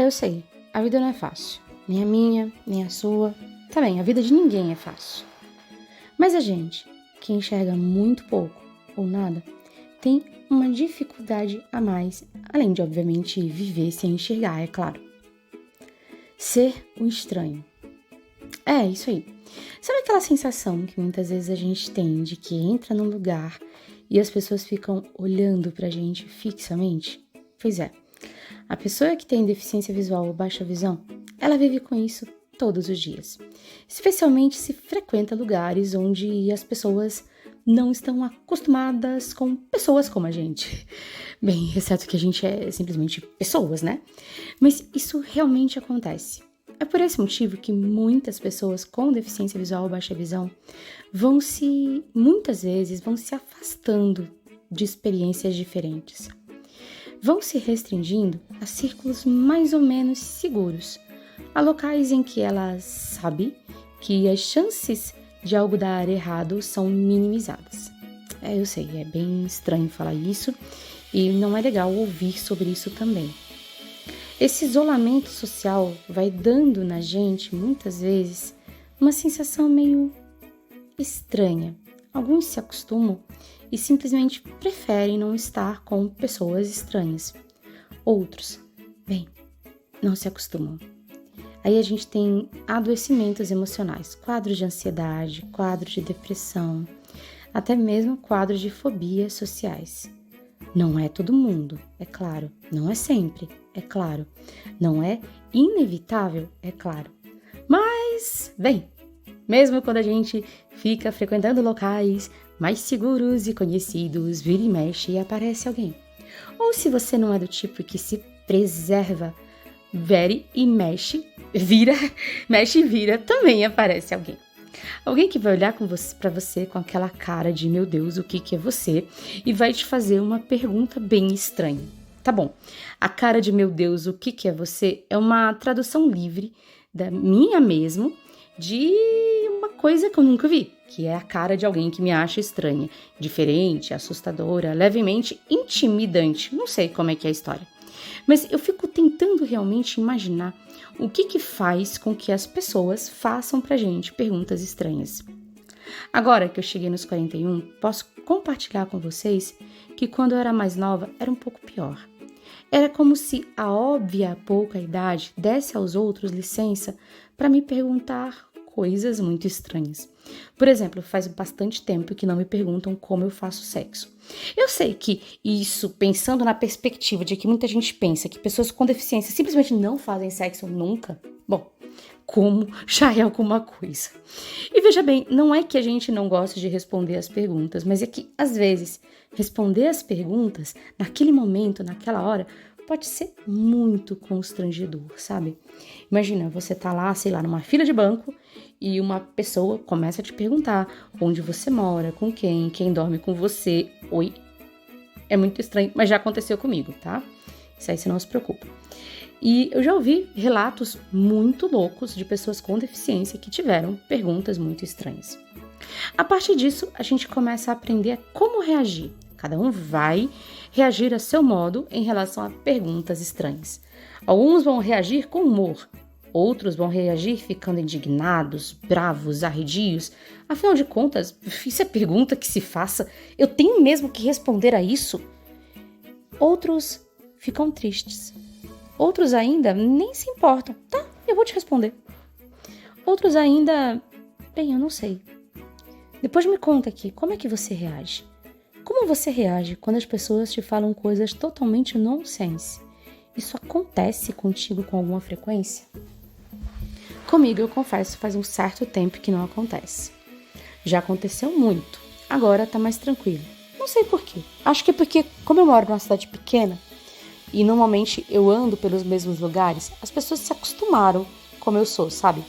eu sei, a vida não é fácil. Nem a minha, nem a sua. Tá bem, a vida de ninguém é fácil. Mas a gente, que enxerga muito pouco ou nada, tem uma dificuldade a mais, além de, obviamente, viver sem enxergar, é claro. Ser o estranho. É, isso aí. Sabe aquela sensação que muitas vezes a gente tem de que entra num lugar e as pessoas ficam olhando pra gente fixamente? Pois é, a pessoa que tem deficiência visual ou baixa visão, ela vive com isso todos os dias. Especialmente se frequenta lugares onde as pessoas não estão acostumadas com pessoas como a gente. Bem, exceto que a gente é simplesmente pessoas, né? Mas isso realmente acontece. É por esse motivo que muitas pessoas com deficiência visual ou baixa visão muitas vezes vão se afastando de experiências diferentes. Vão se restringindo a círculos mais ou menos seguros, a locais em que ela sabe que as chances de algo dar errado são minimizadas. Eu sei, é bem estranho falar isso e não é legal ouvir sobre isso também. Esse isolamento social vai dando na gente, muitas vezes, uma sensação meio estranha. Alguns se acostumam e simplesmente preferem não estar com pessoas estranhas. Outros, não se acostumam. Aí a gente tem adoecimentos emocionais, quadros de ansiedade, quadros de depressão, até mesmo quadros de fobias sociais. Não é todo mundo, é claro. Não é sempre, é claro. Não é inevitável, é claro. Mas, mesmo quando a gente fica frequentando locais mais seguros e conhecidos, vira e mexe e aparece alguém. Ou se você não é do tipo que se preserva, mexe e vira, também aparece alguém. Alguém que vai olhar pra você com aquela cara de meu Deus, o que é você? E vai te fazer uma pergunta bem estranha. Tá bom, a cara de meu Deus, o que é você? É uma tradução livre da minha mesmo de uma coisa que eu nunca vi, que é a cara de alguém que me acha estranha, diferente, assustadora, levemente intimidante. Não sei como é que é a história. Mas eu fico tentando realmente imaginar o que faz com que as pessoas façam pra gente perguntas estranhas. Agora que eu cheguei nos 41, posso compartilhar com vocês que quando eu era mais nova era um pouco pior. Era como se a óbvia pouca idade desse aos outros licença para me perguntar coisas muito estranhas. Por exemplo, faz bastante tempo que não me perguntam como eu faço sexo. Eu sei que isso, pensando na perspectiva de que muita gente pensa que pessoas com deficiência simplesmente não fazem sexo nunca, como já é alguma coisa. E veja bem, não é que a gente não gosta de responder as perguntas, mas é que, às vezes, responder as perguntas, naquele momento, naquela hora, pode ser muito constrangedor, sabe? Imagina, você tá lá, sei lá, numa fila de banco e uma pessoa começa a te perguntar onde você mora, com quem dorme com você. Oi, é muito estranho, mas já aconteceu comigo, tá? Isso aí você não se preocupa. E eu já ouvi relatos muito loucos de pessoas com deficiência que tiveram perguntas muito estranhas. A partir disso, a gente começa a aprender a como reagir. Cada um vai reagir a seu modo em relação a perguntas estranhas. Alguns vão reagir com humor, outros vão reagir ficando indignados, bravos, arredios. Afinal de contas, isso é pergunta que se faça. Eu tenho mesmo que responder a isso? Outros ficam tristes. Outros ainda nem se importam. Tá, eu vou te responder. Outros ainda, eu não sei. Depois me conta aqui, como é que você reage? Como você reage quando as pessoas te falam coisas totalmente nonsense? Isso acontece contigo com alguma frequência? Comigo, eu confesso, faz um certo tempo que não acontece. Já aconteceu muito, agora tá mais tranquilo. Não sei por quê. Acho que é porque, como eu moro numa cidade pequena, e normalmente eu ando pelos mesmos lugares, as pessoas se acostumaram como eu sou, sabe?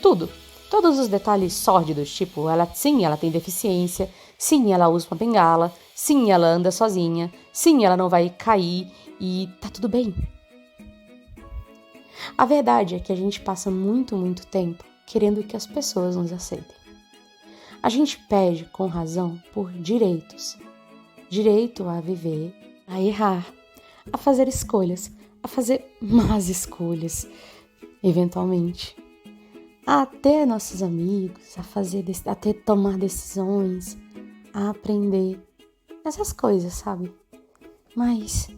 Tudo. Todos os detalhes sórdidos, tipo, ela tem deficiência, sim, ela usa uma bengala, sim, ela anda sozinha, sim, ela não vai cair e tá tudo bem. A verdade é que a gente passa muito tempo querendo que as pessoas nos aceitem. A gente pede, com razão, por direitos. Direito a viver, a errar, a fazer escolhas, a fazer más escolhas, eventualmente. A ter nossos amigos, a tomar decisões, a aprender essas coisas, sabe? Mas,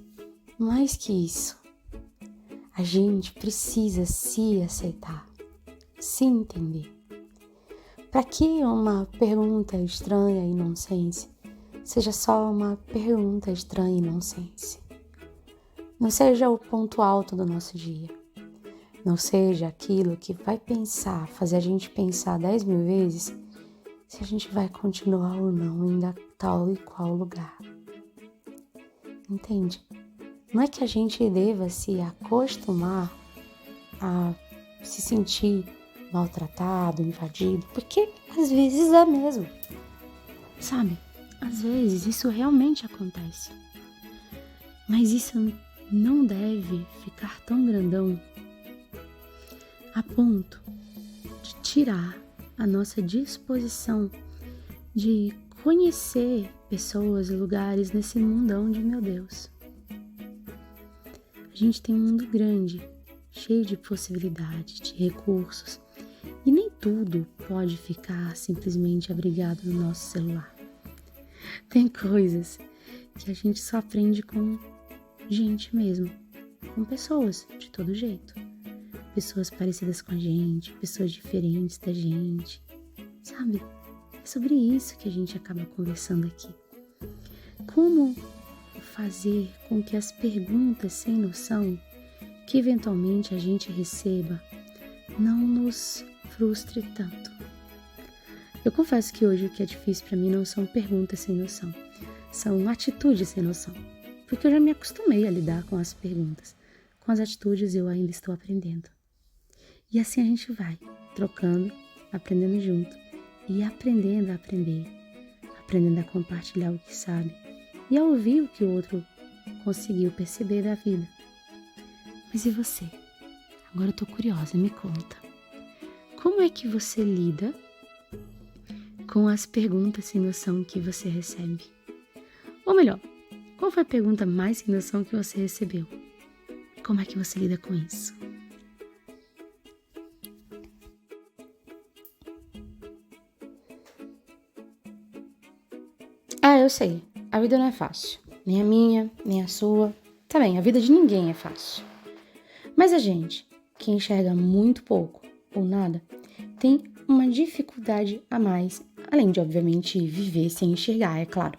mais que isso, a gente precisa se aceitar, se entender. Para que uma pergunta estranha e nonsense seja só uma pergunta estranha e nonsense? Não seja o ponto alto do nosso dia. Não seja aquilo que vai fazer a gente pensar 10.000 vezes se a gente vai continuar ou não em tal e qual lugar. Entende? Não é que a gente deva se acostumar a se sentir maltratado, invadido, porque às vezes é mesmo. Sabe? Às vezes isso realmente acontece. Mas isso não deve ficar tão grandão a ponto de tirar a nossa disposição de conhecer pessoas e lugares nesse mundão de meu Deus. A gente tem um mundo grande, cheio de possibilidades, de recursos, e nem tudo pode ficar simplesmente abrigado no nosso celular. Tem coisas que a gente só aprende com gente mesmo, com pessoas de todo jeito. Pessoas parecidas com a gente, pessoas diferentes da gente, sabe? É sobre isso que a gente acaba conversando aqui. Como fazer com que as perguntas sem noção que eventualmente a gente receba não nos frustre tanto. Eu confesso que hoje o que é difícil para mim não são perguntas sem noção, são atitudes sem noção, porque eu já me acostumei a lidar com as perguntas. Com as atitudes eu ainda estou aprendendo. E assim a gente vai, trocando, aprendendo junto e aprendendo a aprender, aprendendo a compartilhar o que sabe e a ouvir o que o outro conseguiu perceber da vida. Mas e você? Agora eu tô curiosa, me conta. Como é que você lida com as perguntas sem noção que você recebe? Ou melhor, qual foi a pergunta mais sem noção que você recebeu? Como é que você lida com isso? Eu sei, a vida não é fácil. Nem a minha, nem a sua. Também, a vida de ninguém é fácil. Mas a gente, que enxerga muito pouco ou nada, tem uma dificuldade a mais, além de, obviamente, viver sem enxergar, é claro.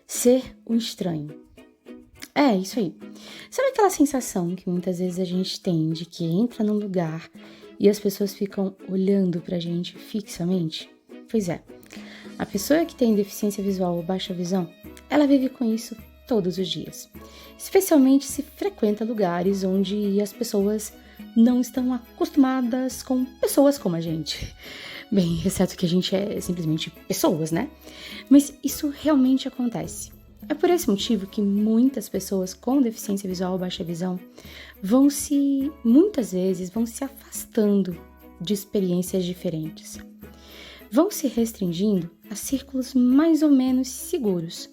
Ser o estranho. É, isso aí. Sabe aquela sensação que muitas vezes a gente tem de que entra num lugar e as pessoas ficam olhando pra gente fixamente? Pois é. A pessoa que tem deficiência visual ou baixa visão, ela vive com isso todos os dias. Especialmente se frequenta lugares onde as pessoas não estão acostumadas com pessoas como a gente. Bem, exceto que a gente é simplesmente pessoas, né? Mas isso realmente acontece. É por esse motivo que muitas pessoas com deficiência visual ou baixa visão muitas vezes vão se afastando de experiências diferentes. Vão se restringindo a círculos mais ou menos seguros,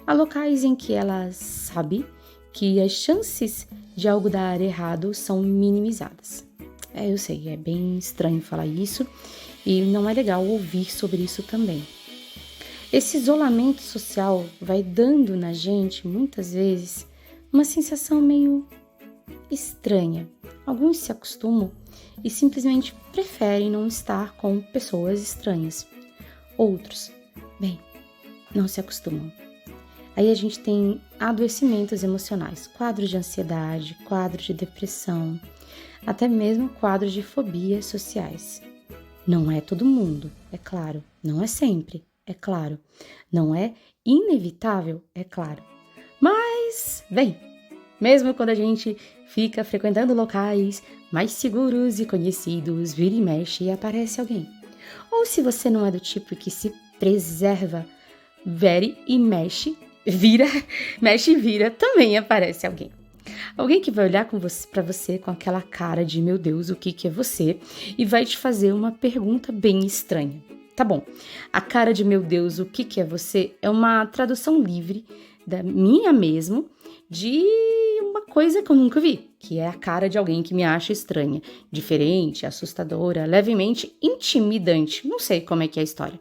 a locais em que ela sabe que as chances de algo dar errado são minimizadas. Eu sei, é bem estranho falar isso e não é legal ouvir sobre isso também. Esse isolamento social vai dando na gente, muitas vezes, uma sensação meio estranha. Alguns se acostumam e simplesmente preferem não estar com pessoas estranhas. Outros, não se acostumam. Aí a gente tem adoecimentos emocionais, quadros de ansiedade, quadros de depressão, até mesmo quadros de fobias sociais. Não é todo mundo, é claro. Não é sempre, é claro. Não é inevitável, é claro. Mas, mesmo quando a gente fica frequentando locais mais seguros e conhecidos, vira e mexe e aparece alguém. Ou se você não é do tipo que se preserva, mexe e vira, também aparece alguém. Alguém que vai olhar pra você com aquela cara de meu Deus, o que é você? E vai te fazer uma pergunta bem estranha. Tá bom, a cara de meu Deus, o que é você? É uma tradução livre da minha mesmo, de uma coisa que eu nunca vi, que é a cara de alguém que me acha estranha, diferente, assustadora, levemente intimidante. Não sei como é que é a história.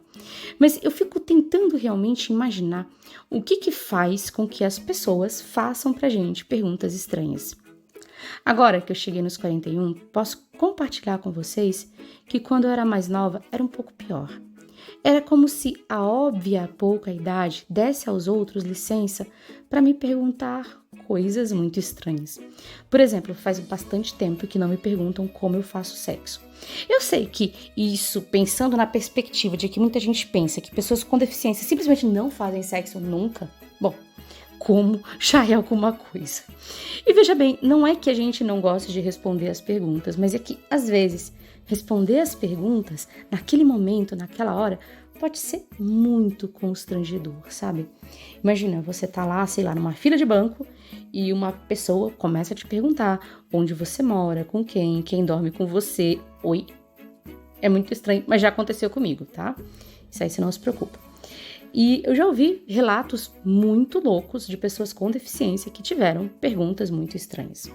Mas eu fico tentando realmente imaginar o que faz com que as pessoas façam pra gente perguntas estranhas. Agora que eu cheguei nos 41, posso compartilhar com vocês que quando eu era mais nova era um pouco pior. Era como se a óbvia pouca idade desse aos outros licença para me perguntar coisas muito estranhas. Por exemplo, faz bastante tempo que não me perguntam como eu faço sexo. Eu sei que isso, pensando na perspectiva de que muita gente pensa que pessoas com deficiência simplesmente não fazem sexo nunca, bom, como já é alguma coisa. E veja bem, não é que a gente não goste de responder as perguntas, mas é que, às vezes, responder as perguntas, naquele momento, naquela hora, pode ser muito constrangedor, sabe? Imagina, você tá lá, sei lá, numa fila de banco e uma pessoa começa a te perguntar onde você mora, com quem dorme com você. Oi? É muito estranho, mas já aconteceu comigo, tá? Isso aí você não se preocupa. E eu já ouvi relatos muito loucos de pessoas com deficiência que tiveram perguntas muito estranhas.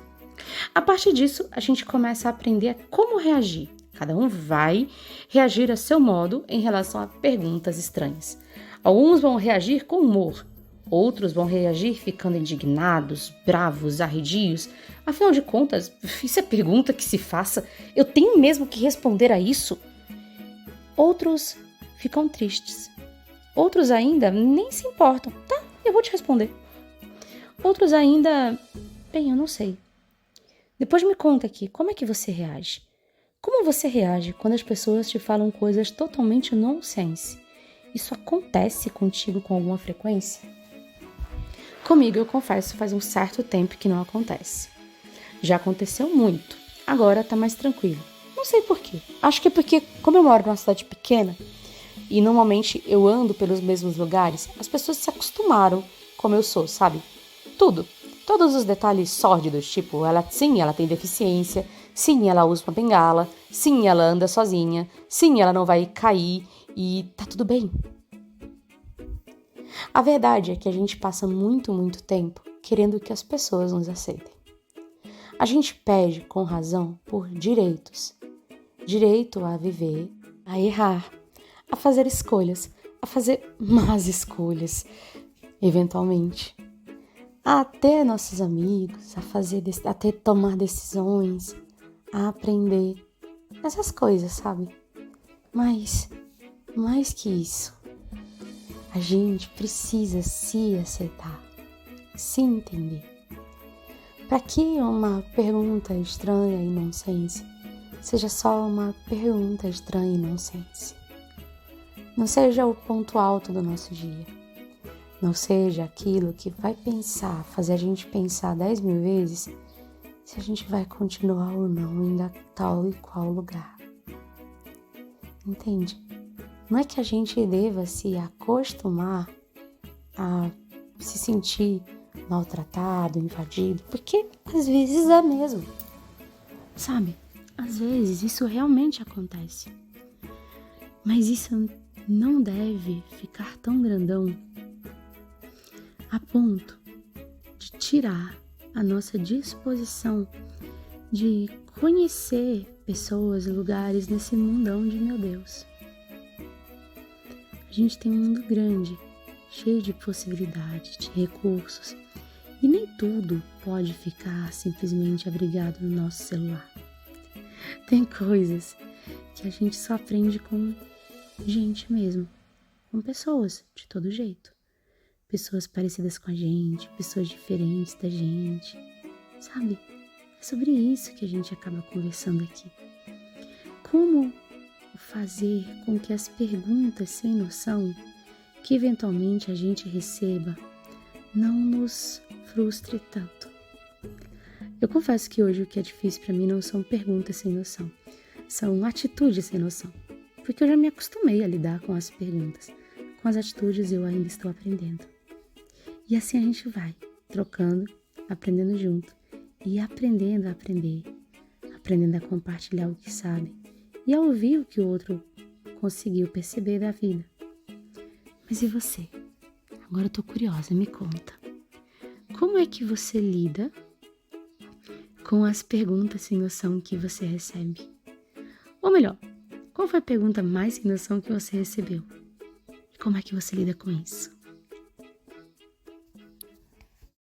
A partir disso, a gente começa a aprender a como reagir. Cada um vai reagir a seu modo em relação a perguntas estranhas. Alguns vão reagir com humor, outros vão reagir ficando indignados, bravos, arredios. Afinal de contas, isso é pergunta que se faça. Eu tenho mesmo que responder a isso? Outros ficam tristes. Outros ainda nem se importam. Tá, eu vou te responder. Outros ainda... Bem, eu não sei. Depois me conta aqui, como é que você reage? Como você reage quando as pessoas te falam coisas totalmente nonsense? Isso acontece contigo com alguma frequência? Comigo, eu confesso, faz um certo tempo que não acontece. Já aconteceu muito. Agora tá mais tranquilo. Não sei por quê. Acho que é porque, como eu moro numa cidade pequena, e normalmente eu ando pelos mesmos lugares, as pessoas se acostumaram como eu sou, sabe? Tudo. Todos os detalhes sórdidos, tipo, ela tem deficiência, sim, ela usa uma bengala, sim, ela anda sozinha, sim, ela não vai cair e tá tudo bem. A verdade é que a gente passa muito tempo querendo que as pessoas nos aceitem. A gente pede, com razão, por direitos. Direito a viver, a errar, a fazer escolhas, a fazer más escolhas, eventualmente. A ter nossos amigos, a tomar decisões, a aprender. Essas coisas, sabe? Mas, mais que isso, a gente precisa se aceitar, se entender. Para que uma pergunta estranha e nonsense seja só uma pergunta estranha e nonsense? Não seja o ponto alto do nosso dia. Não seja aquilo que vai fazer a gente pensar 10.000 vezes se a gente vai continuar ou não em tal e qual lugar. Entende? Não é que a gente deva se acostumar a se sentir maltratado, invadido, porque às vezes é mesmo. Sabe? Às vezes isso realmente acontece. Mas isso não deve ficar tão grandão a ponto de tirar a nossa disposição de conhecer pessoas e lugares nesse mundão de meu Deus. A gente tem um mundo grande, cheio de possibilidades, de recursos, e nem tudo pode ficar simplesmente abrigado no nosso celular. Tem coisas que a gente só aprende com gente mesmo, com pessoas de todo jeito. Pessoas parecidas com a gente, pessoas diferentes da gente, sabe? É sobre isso que a gente acaba conversando aqui. Como fazer com que as perguntas sem noção que eventualmente a gente receba não nos frustre tanto. Eu confesso que hoje o que é difícil para mim não são perguntas sem noção, são atitudes sem noção, porque eu já me acostumei a lidar com as perguntas. Com as atitudes eu ainda estou aprendendo. E assim a gente vai, trocando, aprendendo junto e aprendendo a aprender, aprendendo a compartilhar o que sabe e a ouvir o que o outro conseguiu perceber da vida. Mas e você? Agora eu tô curiosa, me conta. como é que você lida com as perguntas sem noção que você recebe? Ou melhor, qual foi a pergunta mais sem noção que você recebeu? E como é que você lida com isso?